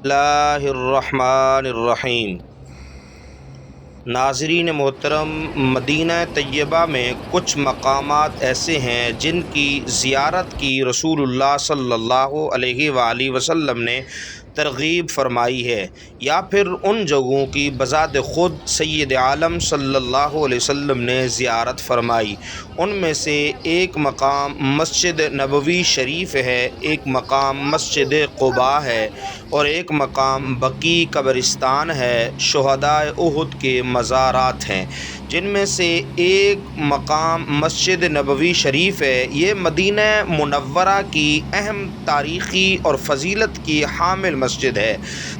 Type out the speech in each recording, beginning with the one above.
اللہ الرحمن الرحیم۔ ناظرین محترم، مدینہ طیبہ میں کچھ مقامات ایسے ہیں جن کی زیارت کی رسول اللہ صلی اللہ علیہ وآلہ وسلم نے ترغیب فرمائی ہے، یا پھر ان جگہوں کی بذات خود سید عالم صلی اللہ علیہ وسلم نے زیارت فرمائی۔ ان میں سے ایک مقام مسجد نبوی شریف ہے، ایک مقام مسجد قباء ہے، اور ایک مقام بقیع قبرستان ہے۔ شہدائے احد کے مزارات ہیں، جن میں سے ایک مقام مسجد نبوی شریف ہے۔ یہ مدینہ منورہ کی اہم تاریخی اور فضیلت کی حامل مسجد ہے،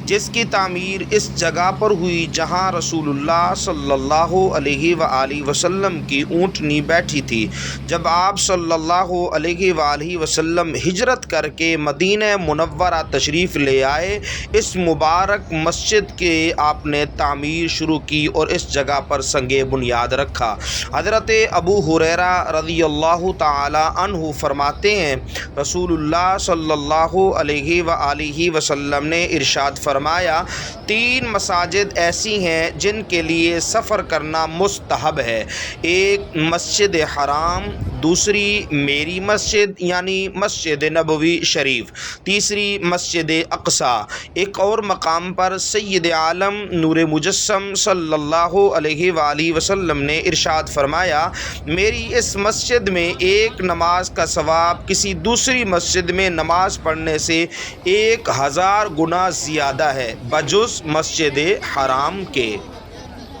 جس کی تعمیر اس جگہ پر ہوئی جہاں رسول اللہ صلی اللہ علیہ وآلہ وسلم کی اونٹنی بیٹھی تھی۔ جب آپ صلی اللہ علیہ وآلہ وسلم ہجرت کر کے مدینہ منورہ تشریف لے آئے، اس مبارک مسجد کے آپ نے تعمیر شروع کی اور اس جگہ پر سنگ بنیاد رکھا۔ حضرت ابو ہریرہ رضی اللہ تعالی عنہ فرماتے ہیں، رسول اللہ صلی اللہ علیہ وآلہ وسلم نے ارشاد فرمایا، 3 مساجد ایسی ہیں جن کے لیے سفر کرنا مستحب ہے، ایک مسجد حرام، دوسری میری مسجد یعنی مسجد نبوی شریف، تیسری مسجد اقصیٰ۔ ایک اور مقام پر سید عالم نور مجسم صلی اللہ علیہ وآلہ وسلم نے ارشاد فرمایا، میری اس مسجد میں ایک نماز کا ثواب کسی دوسری مسجد میں نماز پڑھنے سے 1000 گنا زیادہ ہے، بجز مسجد حرام کے۔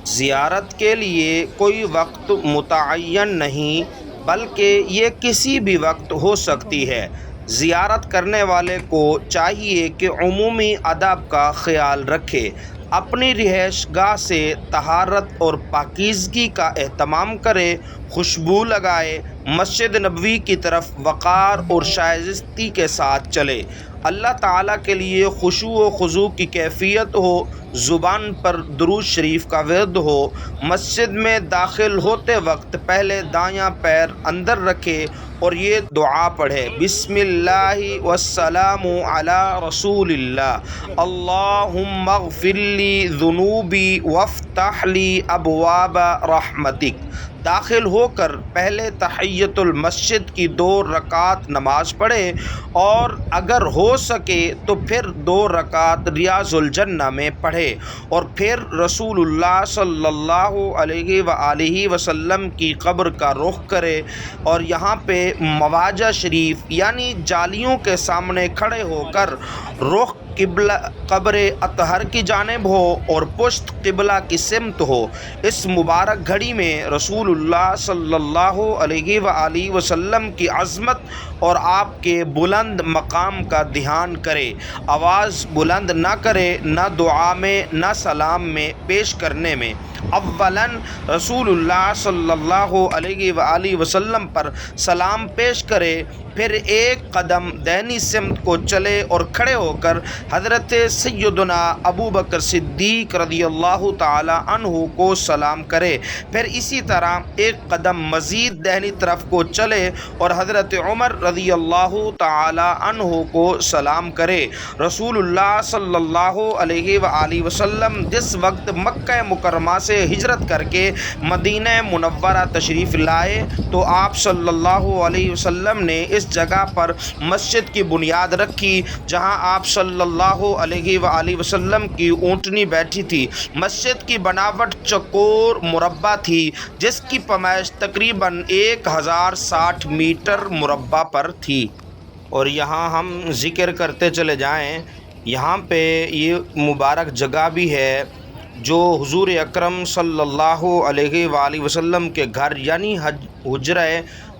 زیارت کے لیے کوئی وقت متعین نہیں، بلکہ یہ کسی بھی وقت ہو سکتی ہے۔ زیارت کرنے والے کو چاہیے کہ عمومی آداب کا خیال رکھے، اپنی رہائش گاہ سے طہارت اور پاکیزگی کا اہتمام کرے، خوشبو لگائے، مسجد نبوی کی طرف وقار اور شائستگی کے ساتھ چلے، اللہ تعالیٰ کے لیے خشوع و خضوع کی کیفیت ہو، زبان پر درود شریف کا ورد ہو، مسجد میں داخل ہوتے وقت پہلے دایاں پیر اندر رکھے اور یہ دعا پڑھے، بسم اللہ والسلام علی رسول اللہ، اللہم اغفر لی ذنوبی وافتح لی ابواب رحمتک۔ داخل ہو کر پہلے تحیۃ المسجد کی 2 رکعت نماز پڑھے، اور اگر ہو سکے تو پھر 2 رکعت ریاض الجنہ میں پڑھے، اور پھر رسول اللہ صلی اللہ علیہ وآلہ وسلم کی قبر کا رخ کرے، اور یہاں پہ مواجہ شریف یعنی جالیوں کے سامنے کھڑے ہو کر رخ قبلہ قبر اطہر کی جانب ہو اور پشت قبلہ کی سمت ہو۔ اس مبارک گھڑی میں رسول اللہ صلی اللہ علیہ وآلہ وسلم کی عظمت اور آپ کے بلند مقام کا دھیان کرے، آواز بلند نہ کرے، نہ دعا میں نہ سلام میں پیش کرنے میں۔ اولاً رسول اللہ صلی اللہ علیہ وآلہ وسلم پر سلام پیش کرے، پھر ایک قدم دائنی سمت کو چلے اور کھڑے ہو کر حضرت سیدنا ابو بکر صدیق رضی اللہ تعالی عنہ کو سلام کرے، پھر اسی طرح ایک قدم مزید دائنی طرف کو چلے اور حضرت عمر رضی اللہ تعالی عنہ کو سلام کرے۔ رسول اللہ صلی اللہ علیہ وآلہ وسلم جس وقت مکہ مکرمہ سے ہجرت کر کے مدینہ منورہ تشریف لائے تو آپ صلی اللہ علیہ وسلم نے اس جگہ پر مسجد کی بنیاد رکھی جہاں آپ صلی اللہ علیہ وآلہ وسلم کی اونٹنی بیٹھی تھی۔ مسجد کی بناوٹ چوکور مربع تھی، جس کی پیمائش تقریباً 1060 میٹر مربع پر تھی۔ اور یہاں ہم ذکر کرتے چلے جائیں، یہاں پہ یہ مبارک جگہ بھی ہے جو حضور اکرم صلی اللہ علیہ وآلہ وسلم کے گھر یعنی حجرہ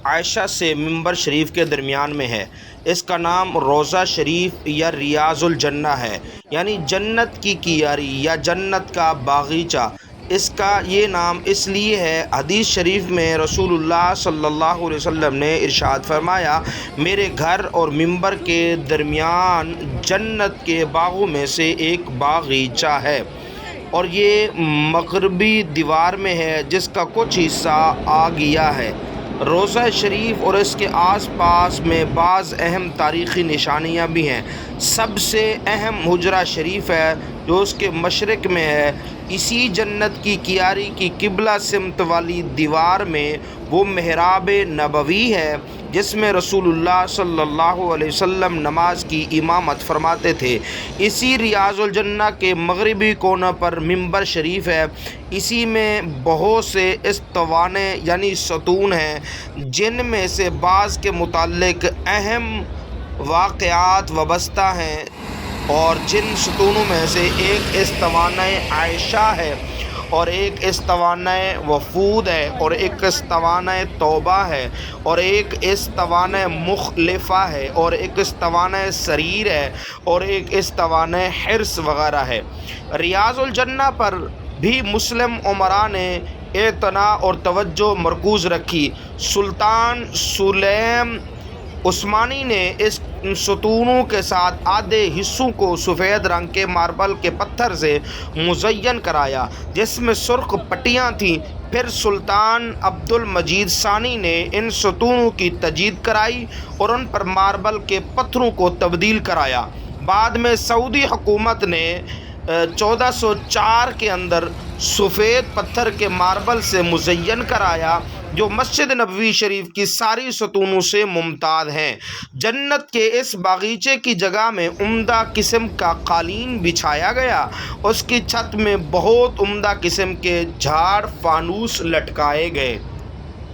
عائشہ سے منبر شریف کے درمیان میں ہے۔ اس کا نام روضہ شریف یا ریاض الجنہ ہے، یعنی جنت کی کیاری یا جنت کا باغیچہ۔ اس کا یہ نام اس لیے ہے، حدیث شریف میں رسول اللہ صلی اللہ علیہ وسلم نے ارشاد فرمایا، میرے گھر اور منبر کے درمیان جنت کے باغوں میں سے ایک باغیچہ ہے، اور یہ مغربی دیوار میں ہے جس کا کچھ حصہ آ گیا ہے۔ روضہ شریف اور اس کے آس پاس میں بعض اہم تاریخی نشانیاں بھی ہیں۔ سب سے اہم حجرہ شریف ہے جو اس کے مشرق میں ہے۔ اسی جنت کی کیاری کی قبلہ سمت والی دیوار میں وہ محراب نبوی ہے جس میں رسول اللہ صلی اللہ علیہ وسلم نماز کی امامت فرماتے تھے۔ اسی ریاض الجنہ کے مغربی کونے پر منبر شریف ہے۔ اسی میں بہت سے استوانے یعنی ستون ہیں جن میں سے بعض کے متعلق اہم واقعات وابستہ ہیں، اور جن ستونوں میں سے ایک استوانہ عائشہ ہے، اور ایک استوانہ وفود ہے، اور ایک استوانہ توبہ ہے، اور ایک استوانہ مخلفہ ہے، اور ایک استوانہ سریر ہے، اور ایک استوانہ حرص وغیرہ ہے۔ ریاض الجنہ پر بھی مسلم عمراء نے اعتناء اور توجہ مرکوز رکھی۔ سلطان سلیم عثمانی نے اس ستونوں کے ساتھ آدھے حصوں کو سفید رنگ کے ماربل کے پتھر سے مزین کرایا جس میں سرخ پٹیاں تھیں۔ پھر سلطان عبد المجید ثانی نے ان ستونوں کی تجدید کرائی اور ان پر ماربل کے پتھروں کو تبدیل کرایا۔ بعد میں سعودی حکومت نے 1404 کے اندر سفید پتھر کے ماربل سے مزین کرایا جو مسجد نبوی شریف کی ساری ستونوں سے ممتاز ہیں۔ جنت کے اس باغیچے کی جگہ میں عمدہ قسم کا قالین بچھایا گیا۔ اس کی چھت میں بہت عمدہ قسم کے جھاڑ فانوس لٹکائے گئے۔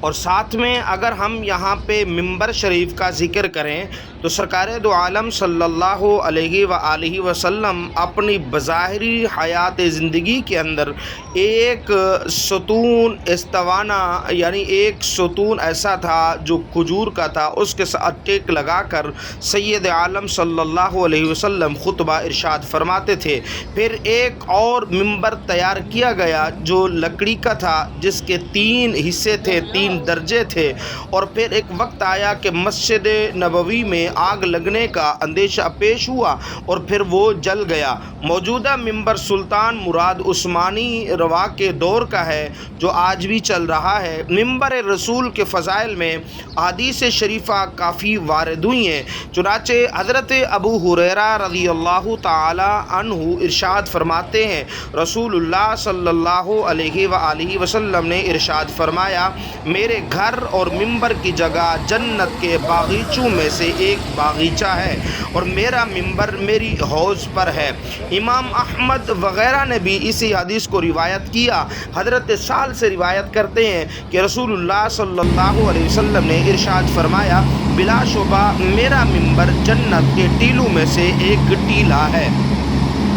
اور ساتھ میں اگر ہم یہاں پہ منبر شریف کا ذکر کریں تو سرکار دو عالم صلی اللہ علیہ وآلہ وسلم اپنی بظاہری حیات زندگی کے اندر ایک ستون استوانہ یعنی ایک ستون ایسا تھا جو کھجور کا تھا، اس کے ساتھ ٹیک لگا کر سید عالم صلی اللہ علیہ وسلم خطبہ ارشاد فرماتے تھے۔ پھر ایک اور منبر تیار کیا گیا جو لکڑی کا تھا جس کے 3 حصے تھے، 3 درجے تھے، اور پھر ایک وقت آیا کہ مسجد نبوی میں آگ لگنے کا اندیشہ پیش ہوا اور پھر وہ جل گیا۔ موجودہ منبر سلطان مراد عثمانی روا کے دور کا ہے جو آج بھی چل رہا ہے۔ منبر رسول کے فضائل میں احادیث شریفہ کافی وارد ہوئی ہیں۔ چنانچہ حضرت ابو ہریرہ رضی اللہ تعالی عنہ ارشاد فرماتے ہیں، رسول اللہ صلی اللہ علیہ وآلہ وسلم نے ارشاد فرمایا، میرے گھر اور منبر کی جگہ جنت کے باغیچوں میں سے ایک باغیچہ ہے اور میرا منبر میری حوض پر ہے۔ امام احمد وغیرہ نے بھی اسی حدیث کو روایت کیا۔ حضرت سال سے روایت کرتے ہیں کہ رسول اللہ صلی اللہ علیہ وسلم نے ارشاد فرمایا، بلا شبہ میرا منبر جنت کے ٹیلوں میں سے ایک ٹیلا ہے۔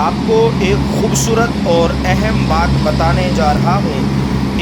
آپ کو ایک خوبصورت اور اہم بات بتانے جا رہا ہوں۔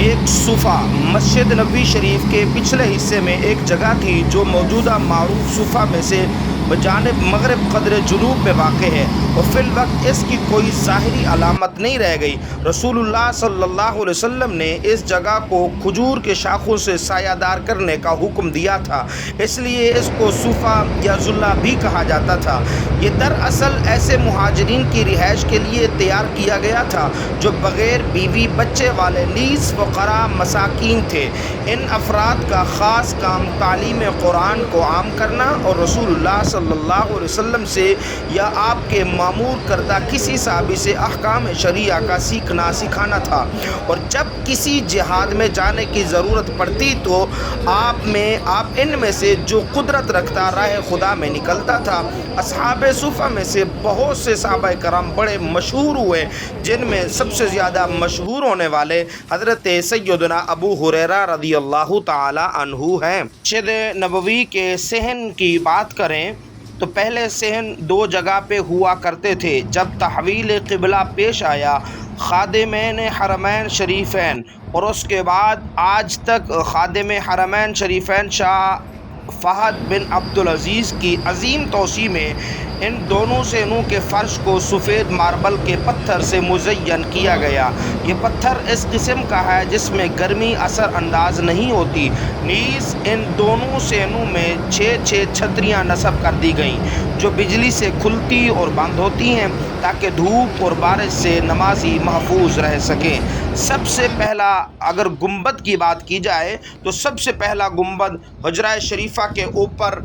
ایک صفہ مسجد نبوی شریف کے پچھلے حصے میں ایک جگہ تھی جو موجودہ معروف صفہ میں سے بجانب مغرب قدر جنوب میں واقع ہے، اور فی الوقت اس کی کوئی ظاہری علامت نہیں رہ گئی۔ رسول اللہ صلی اللہ علیہ وسلم نے اس جگہ کو کھجور کے شاخوں سے سایہ دار کرنے کا حکم دیا تھا، اس لیے اس کو صفہ یا ضلع بھی کہا جاتا تھا۔ یہ دراصل ایسے مہاجرین کی رہائش کے لیے تیار کیا گیا تھا جو بغیر بیوی بچے والے نیز فقراء مساکین تھے۔ ان افراد کا خاص کام تعلیم قرآن کو عام کرنا اور رسول اللہ صلی اللہ علیہ وسلم سے یا آپ کے مامور کردہ کسی صحابی سے احکام شریعہ کا سکھانا تھا، اور جب کسی جہاد میں جانے کی ضرورت پڑتی تو آپ ان میں سے جو قدرت رکھتا راہ خدا میں نکلتا تھا۔ اصحاب صفہ میں سے بہت سے صحابہ کرام بڑے مشہور ہوئے، جن میں سب سے زیادہ مشہور ہونے والے حضرت سیدنا ابو ہریرہ رضی اللہ تعالی عنہ ہیں۔ مسجد نبوی کے صحن کی بات کریں تو پہلے صحن 2 جگہ پہ ہوا کرتے تھے۔ جب تحویل قبلہ پیش آیا، خادمین حرمین شریفین اور اس کے بعد آج تک خادم حرمین شریفین شاہ فہد بن عبدالعزیز کی عظیم توسیع میں ان دونوں صحنوں کے فرش کو سفید ماربل کے پتھر سے مزین کیا گیا۔ یہ پتھر اس قسم کا ہے جس میں گرمی اثر انداز نہیں ہوتی۔ نیز ان دونوں صحنوں میں 6 چھتریاں نصب کر دی گئیں جو بجلی سے کھلتی اور بند ہوتی ہیں تاکہ دھوپ اور بارش سے نمازی محفوظ رہ سکیں۔ سب سے پہلا اگر گنبد کی بات کی جائے تو سب سے پہلا گنبد حجرہ شریفہ کے اوپر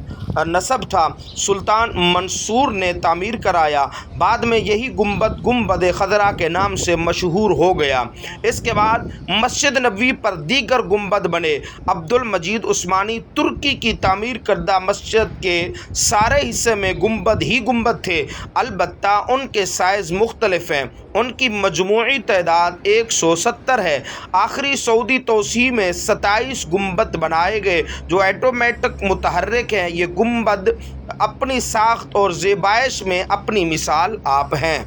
نصب تھا، سلطان منصور نے تعمیر کرایا۔ بعد میں یہی گنبد گنبد خضرا کے نام سے مشہور ہو گیا۔ اس کے بعد مسجد نبوی پر دیگر گنبد بنے۔ عبد المجید عثمانی ترکی کی تعمیر کردہ مسجد کے سارے حصے میں گنبد ہی گنبد تھے، البتہ ان کے سائز مختلف ہیں۔ ان کی مجموعی تعداد 170 ہے۔ آخری سعودی توسیع میں 27 گنبد بنائے گئے جو آٹومیٹک متحرک ہیں۔ یہ گنبد اپنی ساخت اور زیبائش میں اپنی مثال آپ ہیں۔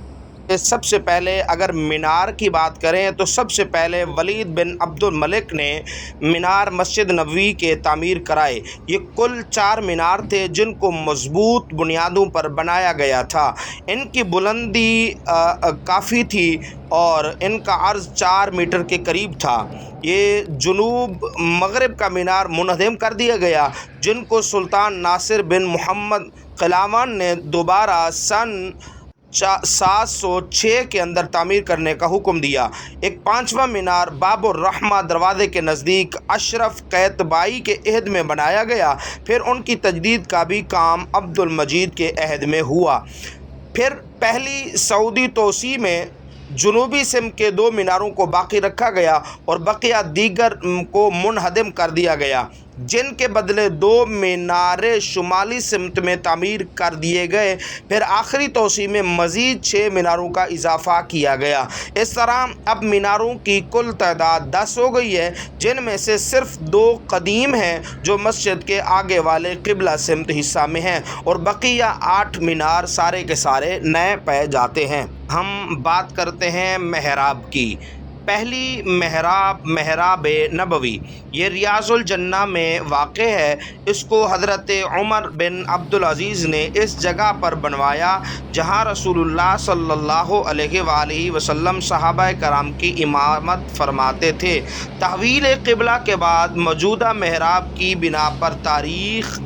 سب سے پہلے اگر مینار کی بات کریں تو سب سے پہلے ولید بن عبد الملک نے مینار مسجد نبوی کے تعمیر کرائے۔ یہ کل 4 مینار تھے جن کو مضبوط بنیادوں پر بنایا گیا تھا۔ ان کی بلندی کافی تھی اور ان کا عرض 4 میٹر کے قریب تھا۔ یہ جنوب مغرب کا مینار منہدم کر دیا گیا، جن کو سلطان ناصر بن محمد قلاوان نے دوبارہ سن 706 کے اندر تعمیر کرنے کا حکم دیا۔ ایک 5واں مینار باب الرحمہ دروازے کے نزدیک اشرف قیتبائی کے عہد میں بنایا گیا، پھر ان کی تجدید کا بھی کام عبد المجید کے عہد میں ہوا۔ پھر پہلی سعودی توسیع میں جنوبی سمت کے 2 میناروں کو باقی رکھا گیا اور بقیہ دیگر کو منہدم کر دیا گیا، جن کے بدلے 2 مینار شمالی سمت میں تعمیر کر دیے گئے۔ پھر آخری توسیع میں مزید 6 میناروں کا اضافہ کیا گیا۔ اس طرح اب میناروں کی کل تعداد 10 ہو گئی ہے، جن میں سے صرف 2 قدیم ہیں جو مسجد کے آگے والے قبلہ سمت حصہ میں ہیں، اور بقیہ 8 مینار سارے کے سارے نئے پائے جاتے ہیں۔ ہم بات کرتے ہیں محراب کی۔ پہلی محراب محراب نبوی، یہ ریاض الجنہ میں واقع ہے۔ اس کو حضرت عمر بن عبدالعزیز نے اس جگہ پر بنوایا جہاں رسول اللہ صلی اللہ علیہ وآلہ وسلم صحابہ کرام کی امامت فرماتے تھے۔ تحویل قبلہ کے بعد موجودہ محراب کی بنا پر تاریخ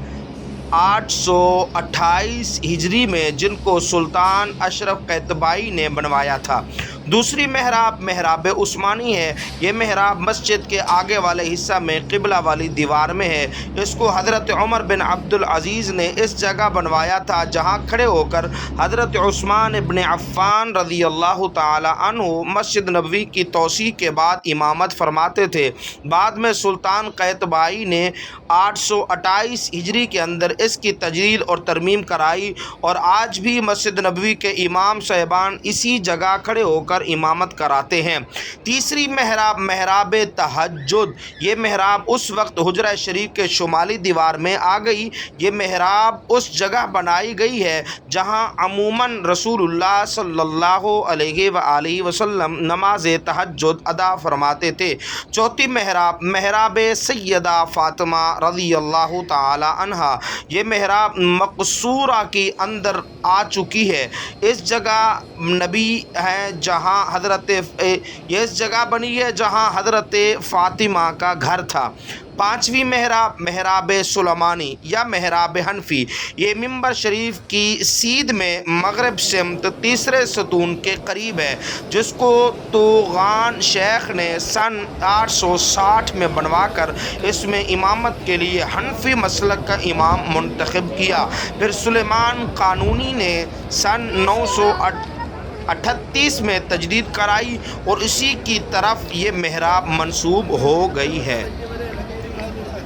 828 ہجری میں جن کو سلطان اشرف قیتبائی نے بنوایا تھا۔ دوسری محراب محراب عثمانی ہے۔ یہ محراب مسجد کے آگے والے حصہ میں قبلہ والی دیوار میں ہے۔ اس کو حضرت عمر بن عبدالعزیز نے اس جگہ بنوایا تھا جہاں کھڑے ہو کر حضرت عثمان ابن عفان رضی اللہ تعالی عنہ مسجد نبوی کی توسیع کے بعد امامت فرماتے تھے۔ بعد میں سلطان قیتبائی نے 828 ہجری کے اندر اس کی تجدید اور ترمیم کرائی، اور آج بھی مسجد نبوی کے امام صاحبان اسی جگہ کھڑے ہو کر امامت کراتے ہیں۔ تیسری محراب محراب تہجد، یہ محراب اس وقت حجرہ شریف کے شمالی دیوار میں آ گئی۔ یہ محراب اس جگہ بنائی گئی ہے جہاں عموماً رسول اللہ صلی اللہ علیہ وآلہ وسلم نماز تہجد ادا فرماتے تھے۔ چوتھی محراب محراب سیدہ فاطمہ رضی اللہ تعالی عنہا، یہ محراب مقصورہ کی اندر آ چکی ہے۔ اس جگہ نبی ہے جہاں یہ اس جگہ بنی ہے جہاں حضرت فاطمہ کا گھر تھا۔ پانچویں محراب محراب سلیمانی یا محراب حنفی، یہ منبر شریف کی سیدھ میں مغرب سمت تیسرے ستون کے قریب ہے، جس کو توغان شیخ نے سن 860 میں بنوا کر اس میں امامت کے لیے حنفی مسلک کا امام منتخب کیا۔ پھر سلیمان قانونی نے سن 938 میں تجدید کرائی اور اسی کی طرف یہ محراب منسوب ہو گئی ہے۔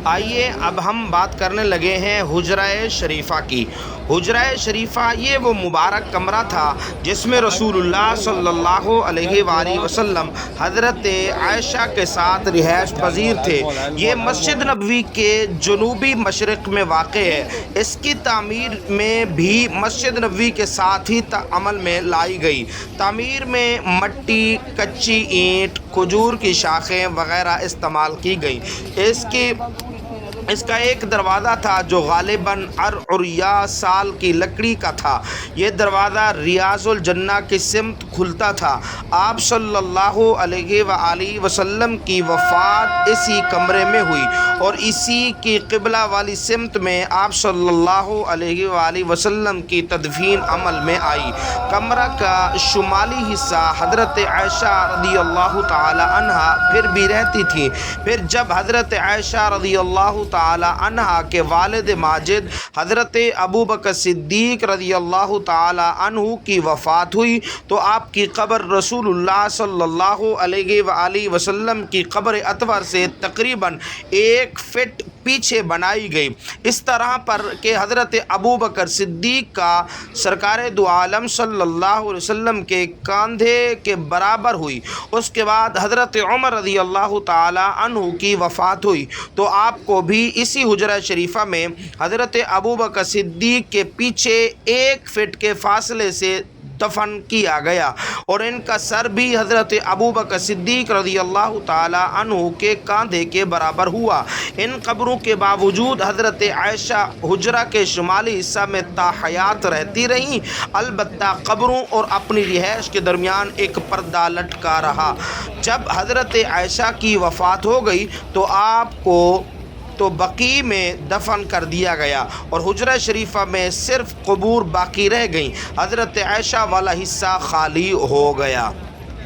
آئیے اب ہم بات کرنے لگے ہیں حجرہ شریفہ کی۔ حجرہ شریفہ یہ وہ مبارک کمرہ تھا جس میں رسول اللہ صلی اللہ علیہ وآلہ وسلم حضرت عائشہ کے ساتھ رہائش پذیر تھے۔ یہ مسجد نبوی کے جنوبی مشرق میں واقع ہے۔ اس کی تعمیر میں بھی مسجد نبوی کے ساتھ ہی عمل میں لائی گئی۔ تعمیر میں مٹی، کچی اینٹ، کھجور کی شاخیں وغیرہ استعمال کی گئیں۔ اس کی اس کا ایک دروازہ تھا جو غالباً عرعریہ سال کی لکڑی کا تھا۔ یہ دروازہ ریاض الجنہ کی سمت کھلتا تھا۔ آپ صلی اللہ علیہ وآلہ وسلم کی وفات اسی کمرے میں ہوئی اور اسی کی قبلہ والی سمت میں آپ صلی اللہ علیہ وآلہ وسلم کی تدفین عمل میں آئی۔ کمرہ کا شمالی حصہ حضرت عائشہ رضی اللہ تعالی عنہا پھر بھی رہتی تھی۔ پھر جب حضرت عائشہ رضی اللہ تعالی عنہا کے والد ماجد حضرت ابوبکر صدیق رضی اللہ تعالی عنہ کی وفات ہوئی تو آپ کی قبر رسول اللہ صلی اللہ علیہ وآلہ وسلم کی قبر اطہر سے تقریباً 1 فٹ پیچھے بنائی گئی، اس طرح پر کہ حضرت ابوبکر صدیق کا سرکار دو عالم صلی اللہ علیہ وسلم کے کاندھے کے برابر ہوئی۔ اس کے بعد حضرت عمر رضی اللہ تعالی عنہ کی وفات ہوئی تو آپ کو بھی اسی حجرہ شریفہ میں حضرت ابوبکر صدیق کے پیچھے 1 فٹ کے فاصلے سے دفن کیا گیا اور ان کا سر بھی حضرت ابوبکر صدیق رضی اللہ تعالی عنہ کے کاندھے کے برابر ہوا۔ ان قبروں کے باوجود حضرت عائشہ حجرہ کے شمالی حصہ میں تاحیات رہتی رہیں، البتہ قبروں اور اپنی رہائش کے درمیان ایک پردہ لٹکا رہا۔ جب حضرت عائشہ کی وفات ہو گئی تو آپ کو بقیع میں دفن کر دیا گیا اور حجرہ شریفہ میں صرف قبور باقی رہ گئیں، حضرت عائشہ والا حصہ خالی ہو گیا۔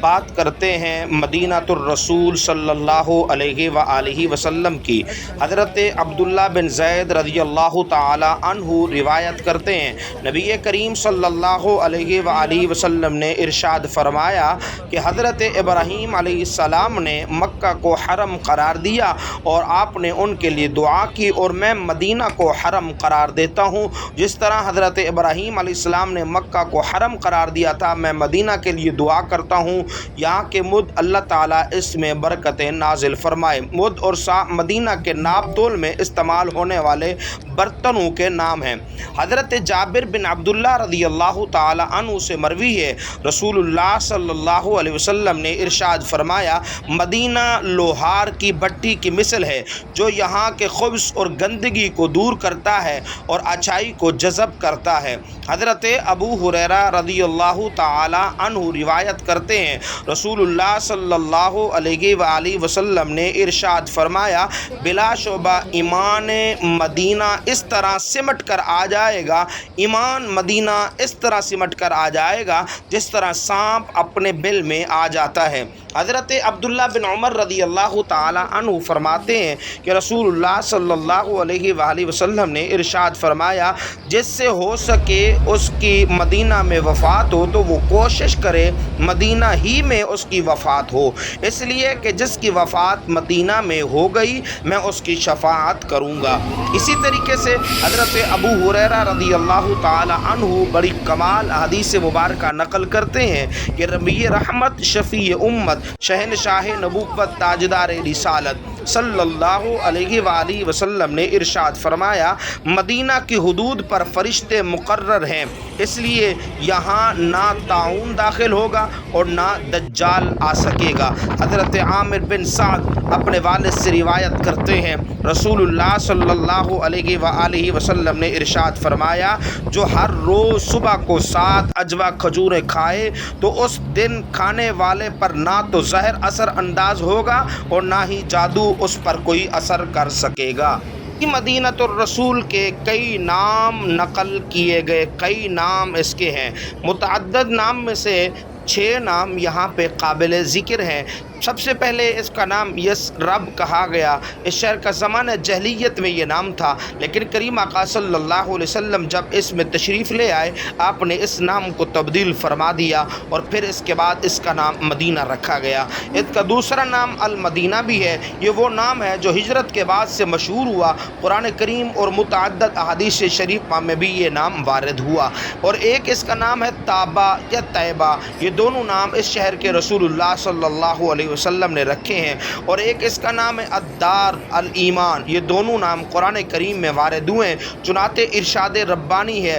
بات کرتے ہیں مدینہ الرسول صلی اللہ علیہ وآلہ وسلم کی۔ حضرت عبداللہ بن زید رضی اللہ تعالی عنہ روایت کرتے ہیں، نبی کریم صلی اللہ علیہ وآلہ وسلم نے ارشاد فرمایا کہ حضرت ابراہیم علیہ السلام نے مکہ کو حرم قرار دیا اور آپ نے ان کے لیے دعا کی، اور میں مدینہ کو حرم قرار دیتا ہوں جس طرح حضرت ابراہیم علیہ السلام نے مکہ کو حرم قرار دیا تھا۔ میں مدینہ کے لیے دعا کرتا ہوں یہاں کے مد اللہ تعالیٰ اس میں برکتیں نازل فرمائے۔ مد اور سا مدینہ کے ناپ تول میں استعمال ہونے والے برتنوں کے نام ہیں۔ حضرت جابر بن عبداللہ رضی اللہ تعالی عنہ سے مروی ہے، رسول اللہ صلی اللہ علیہ وسلم نے ارشاد فرمایا، مدینہ لوہار کی بھٹی کی مثل ہے جو یہاں کے خبث اور گندگی کو دور کرتا ہے اور اچھائی کو جذب کرتا ہے۔ حضرت ابو ہریرہ رضی اللہ تعالی عنہ روایت کرتے ہیں، رسول اللہ صلی اللہ علیہ وآلہ وسلم نے ارشاد فرمایا، بلا شبہ ایمان مدینہ اس طرح سمٹ کر آ جائے گا، ایمان مدینہ اس طرح سمٹ کر آ جائے گا جس طرح سانپ اپنے بل میں آ جاتا ہے۔ حضرت عبداللہ بن عمر رضی اللہ تعالی عنہ فرماتے ہیں کہ رسول اللہ صلی اللہ علیہ وآلہ وسلم نے ارشاد فرمایا، جس سے ہو سکے اس کی مدینہ میں وفات ہو تو وہ کوشش کرے مدینہ ہی میں اس کی وفات ہو، اس لیے کہ جس کی وفات مدینہ میں ہو گئی میں اس کی شفاعت کروں گا۔ اسی طریقے سے حضرت ابو ہریرہ رضی اللہ تعالی عنہ بڑی کمال حدیث مبارکہ نقل کرتے ہیں کہ نبی رحمت، شفیع امت، شہنشاہ نبوت، تاجدار رسالت صلی اللہ علیہ وآلہ وسلم نے ارشاد فرمایا، مدینہ کی حدود پر فرشتے مقرر ہیں، اس لیے یہاں نہ طاعون داخل ہوگا اور نہ دجال آ سکے گا۔ حضرت عامر بن سعد اپنے والد سے روایت کرتے ہیں، رسول اللہ صلی اللہ علیہ وآلہ وسلم نے ارشاد فرمایا، جو ہر روز صبح کو 7 عجوہ کھجوریں کھائے تو اس دن کھانے والے پر نہ تو زہر اثر انداز ہوگا اور نہ ہی جادو اس پر کوئی اثر کر سکے گا۔ مدینہ الرسول کے کئی نام نقل کیے گئے، کئی نام اس کے ہیں، متعدد نام میں سے 6 نام یہاں پہ قابل ذکر ہیں۔ سب سے پہلے اس کا نام یثرب کہا گیا۔ اس شہر کا زمانہ جاہلیت میں یہ نام تھا، لیکن کریم آقا صلی اللہ علیہ وسلم جب اس میں تشریف لے آئے آپ نے اس نام کو تبدیل فرما دیا اور پھر اس کے بعد اس کا نام مدینہ رکھا گیا۔ اس کا دوسرا نام المدینہ بھی ہے، یہ وہ نام ہے جو ہجرت کے بعد سے مشہور ہوا، قرآن کریم اور متعدد احادیث شریفہ میں بھی یہ نام وارد ہوا۔ اور ایک اس کا نام ہے طابہ یا طیبہ، یہ دونوں نام اس شہر کے رسول اللہ صلی اللہ علیہ وسلم نے رکھے ہیں۔ اور ایک اس کا نام ہے الدار، الایمان، یہ دونوں نام قرآن کریم میں وارد ہوئے ہیں، چنانچہ ارشاد ربانی ہے،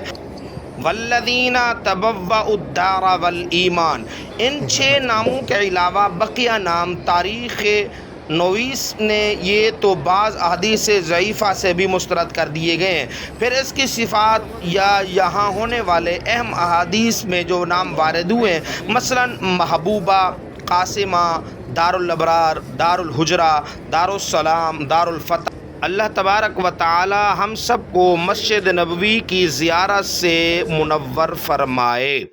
والذین تبوأوا الدار والایمان۔ ان 6 ناموں کے علاوہ بقیہ نام تاریخ نویس نے یہ تو بعض احادیث ضعیفہ سے بھی مسترد کر دیے گئے ہیں۔ پھر اس کی صفات یا یہاں ہونے والے اہم احادیث میں جو نام وارد ہوئے ہیں، مثلا محبوبہ، قاسمہ، دار الابرار، دار الحجرہ، دار السلام، دار الفتح۔ اللہ تبارک و تعالی ہم سب کو مسجد نبوی کی زیارت سے منور فرمائے۔